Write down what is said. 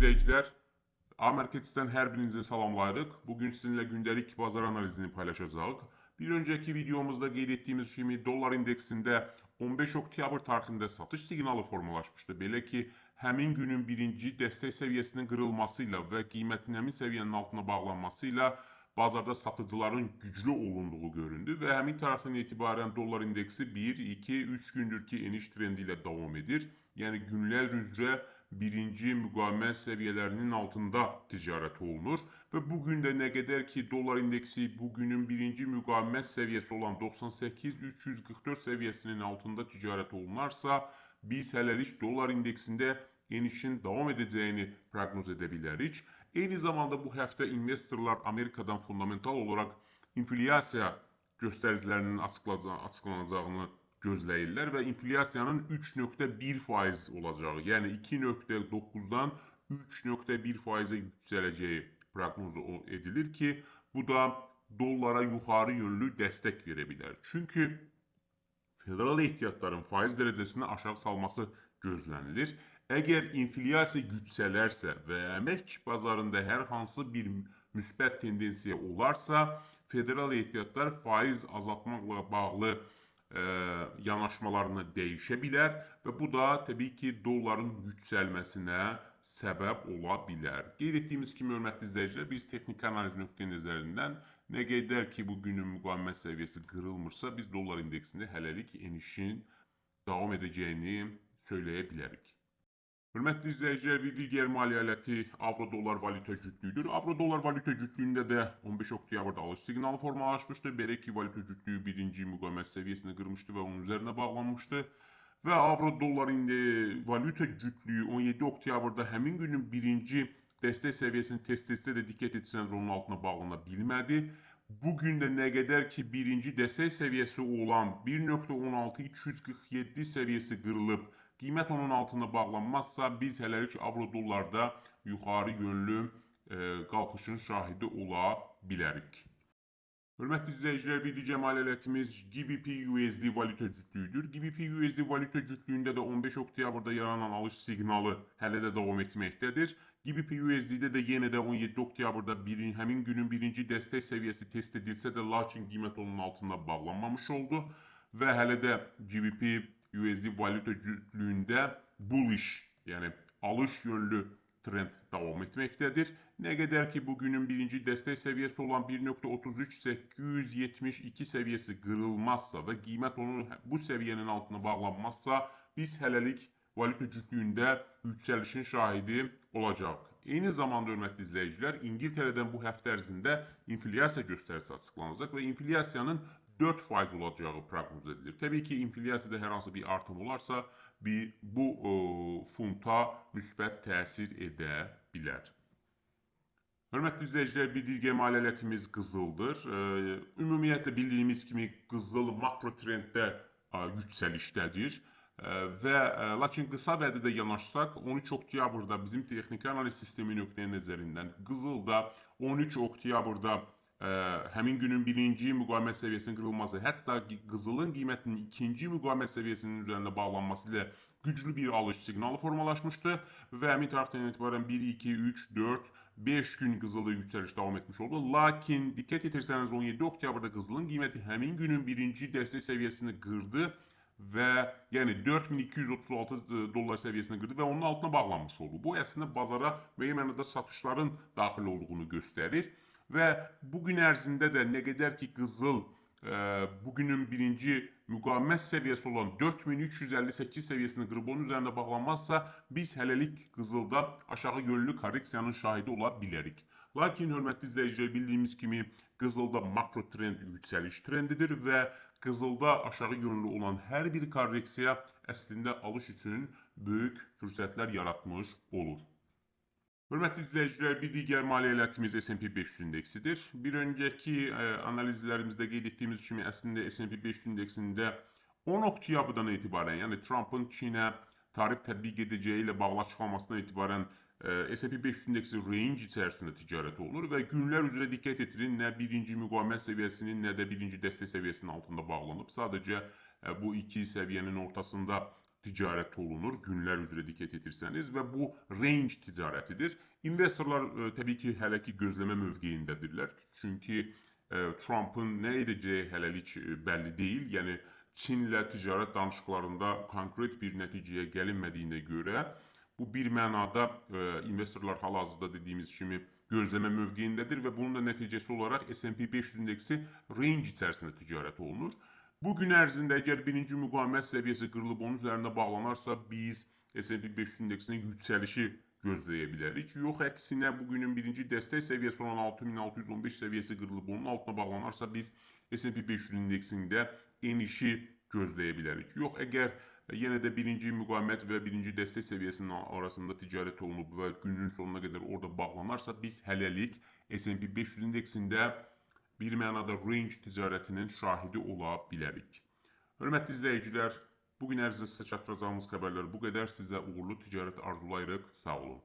izleyiciler, A-Markets'ten her birinize salamlayırıq. Bugün sizinle gündelik bazar analizini paylaşacağıq. Bir önceki videomuzda qeyd etdiyimiz kimi dolar indeksində 15 oktyabr tarixində satış siqnalı formalaşmışdı. Belə ki, həmin günün birinci dəstək səviyyəsinin qırılmasıyla və qiymətin həmin səviyyənin altına bağlanmasıyla bazarda satıcıların güclü olunduğu göründü və həmin tarixdən etibarən dolar indeksi 1, 2, 3 gündür ki eniş trendi ilə davam edir. Yəni günlər üzrə birinci müqavimət səviyyələrinin altında ticarət olunur və bugün də nə qədər ki dolar indeksi bugünün birinci müqavimət səviyyəsi olan 98.344 səviyyəsinin altında ticarət olunarsa, biz hələlik dolar indeksində enişin davam edəcəyini proqnoz edə bilərik. Eyni zamanda bu həftə investorlar Amerikadan fundamental olaraq inflyasiya göstəricilərinin açıqlanacağını gözləyirlər və inflyasiyanın 3,1% olacağı, yəni 2,9-dan 3,1%-ə yüksələcəyi proqnoz edilir ki, bu da dollara yuxarı yönlü dəstək verə bilər. Çünki federal ehtiyatların faiz dərəcəsini aşağı salması gözlənilir. Əgər inflyasiya yüksələrsə və əmək bazarında hər hansı bir müsbət tendensiya olarsa, federal ehtiyatlar faiz azaltmaqla bağlı yanaşmalarını dəyişə bilər və bu da təbii ki dolların yüksəlməsinə səbəb ola bilər. Qeyd etdiyimiz kimi, hörmətli izləyicilər, biz texniki analiz nöqteyi nəzərindən nə qədər ki bugünün müqavimət səviyyəsi qırılmırsa, biz dolar indeksində hələlik enişin davam edəcəyini söyləyə bilərik. Hörmətli izləyicilər, bir digər maliyyə aləti avro-dollar valyuta cütlüyüdür. Avro-dollar valyuta cütlüyündə də 15 oktyabr alış siqnalı formalaşmışdı. Belə ki, valyuta cütlüyü birinci müqavimət səviyyəsini qırmışdı və onun üzərinə bağlanmışdı. Və avro-dollar valyuta cütlüyü 17 oktyabrda həmin günün birinci dəstək səviyyəsini test etsə də diqqət etsəniz onun altına bağlana bilmədi. Bugün də nə qədər ki birinci dəstək səviyyəsi olan 1,16247 səviyyəsi qırılıb, qiymət onun altına bağlanmazsa, biz hələlik avro-dollarda yuxarı yönlü qalxışın şahidi ola bilərik. Hörmətli izləyicilər, bir digər maliyyə alətimiz GBP-USD valyuta cütlüyüdür. GBP-USD valyuta cütlüyündə də 15 oktyabrda yaranan alış siqnalı hələ də davam etməkdədir. GBP-USD-də də yenə də 17 oktyabrda həmin günün birinci dəstək səviyyəsi test edilsə də, lakin qiymət onun altında bağlanmamış oldu və hələ də GBP-USD valyuta cütlüyündə bullish, yəni alış yönlü trend davam etməkdədir. Nə qədər ki bugünün birinci dəstək səviyyəsi olan 1,33872 səviyyəsi qırılmazsa və qiymət onun bu səviyyənin altına bağlanmazsa, biz hələlik valyuta cütlüyündə yüksəlişin şahidi olacaq. Eyni zamanda, hörmətli izləyicilər, İngiltərədən bu həftə ərzində inflyasiya göstərisi açıqlanacaq və inflyasiyanın 4% olacağı proqnoz edilir. Təbii ki, inflyasiyada hər hansı bir artım olarsa, bu funta müsbət təsir edə bilər. Hörmətli izləyicilər, bir digər maliyyə alətimiz qızıldır. Ümumiyyətlə bildiyimiz kimi qızıl makro trenddə yüksəlişdədir. Lakin qısa vədədə yanaşsaq, 13 oktyabrda bizim texniki analiz sistemi nöqteyi nəzərindən qızılda 13 oktyabrda həmin günün birinci müqavimət səviyyəsinin qırılması, hətta qızılın qiymətinin ikinci müqavimət səviyyəsinin üzərində bağlanması ilə güclü bir alış siqnalı formalaşmışdı və həmin tarixdən etibarən 1, 2, 3, 4, 5 gün qızılda yüksəliş davam etmiş oldu. Lakin diqqət etirsəniz 17 oktyabrda qızılın qiyməti həmin günün birinci dəstək səviyyəsini qırdı və yəni 4236 dollar səviyyəsini qırdı və onun altına bağlanmış oldu. Bu əslində bazara müəyyən mənada satışların daxil olduğunu göstərir. Və bugün ərzində də nə qədər ki qızıl bugünün birinci müqavimət səviyyəsi olan 4358 səviyyəsini qırıb onun üzərində bağlanmazsa, biz hələlik qızılda aşağı yönlü korreksiyanın şahidi ola bilərik. Lakin, hörmətli izləyicilər, bildiyimiz kimi qızılda makro trend yüksəliş trendidir və qızılda aşağı yönlü olan hər bir korreksiya əslində alış üçün böyük fürsətlər yaratmış olur. Hörmətli izləyicilər, bir digər maliyyə alətimiz S&P 500 indeksidir. Bir öncəki analizlərimizdə qeyd etdiyimiz kimi əslində S&P 500 indeksində 10 oktyabrdan etibarən, yəni Trumpın Çinə tarif tətbiq edəcəyi ilə bağlı açıqlamasından etibarən S&P 500 indeksi range içərisində ticarət olunur və günlər üzrə diqqət etirin, nə birinci müqavimət səviyyəsinin, nə də birinci dəstək səviyyəsinin altında bağlanıb. Sadəcə bu iki səviyyənin ortasında ticarət olunur, günlər üzrə diqqət etirsəniz və bu range ticarətidir. İnvestorlar təbii ki, hələ ki gözləmə mövqeyindədirlər. Çünki Trumpın nə edəcəyi hələlik bəlli deyil. Yəni Çinlə ticarət danışıqlarında konkret bir nəticəyə gəlinmədiyinə görə bu bir mənada investorlar hal-hazırda dediyimiz kimi gözləmə mövqeyindədir və bunun da nəticəsi olaraq S&P 500 indeksi range içərisində ticarət olunur. Bu gün ərzində əgər birinci müqavimət səviyyəsi qırılıb onun üzərində bağlanarsa, biz S&P 500 indeksinin yüksəlişi gözləyə bilərik. Yox, əksinə bugünün birinci dəstək səviyyəsi olan 6615 səviyyəsi qırılıb onun altına bağlanarsa, biz S&P 500 indeksində enişi gözləyə bilərik. Yox, əgər yenə də birinci müqavimət və birinci dəstək səviyyəsinin arasında ticarət olunub və günün sonuna qədər orada bağlanarsa, biz hələlik S&P 500 indeksində bir mənada range ticarətinin şahidi ola bilərik. Hörmətli izləyicilər, bugün ərzində sizə çatdıracağımız xəbərlər bu qədər. Sizə uğurlu ticarət arzulayırıq. Sağ olun.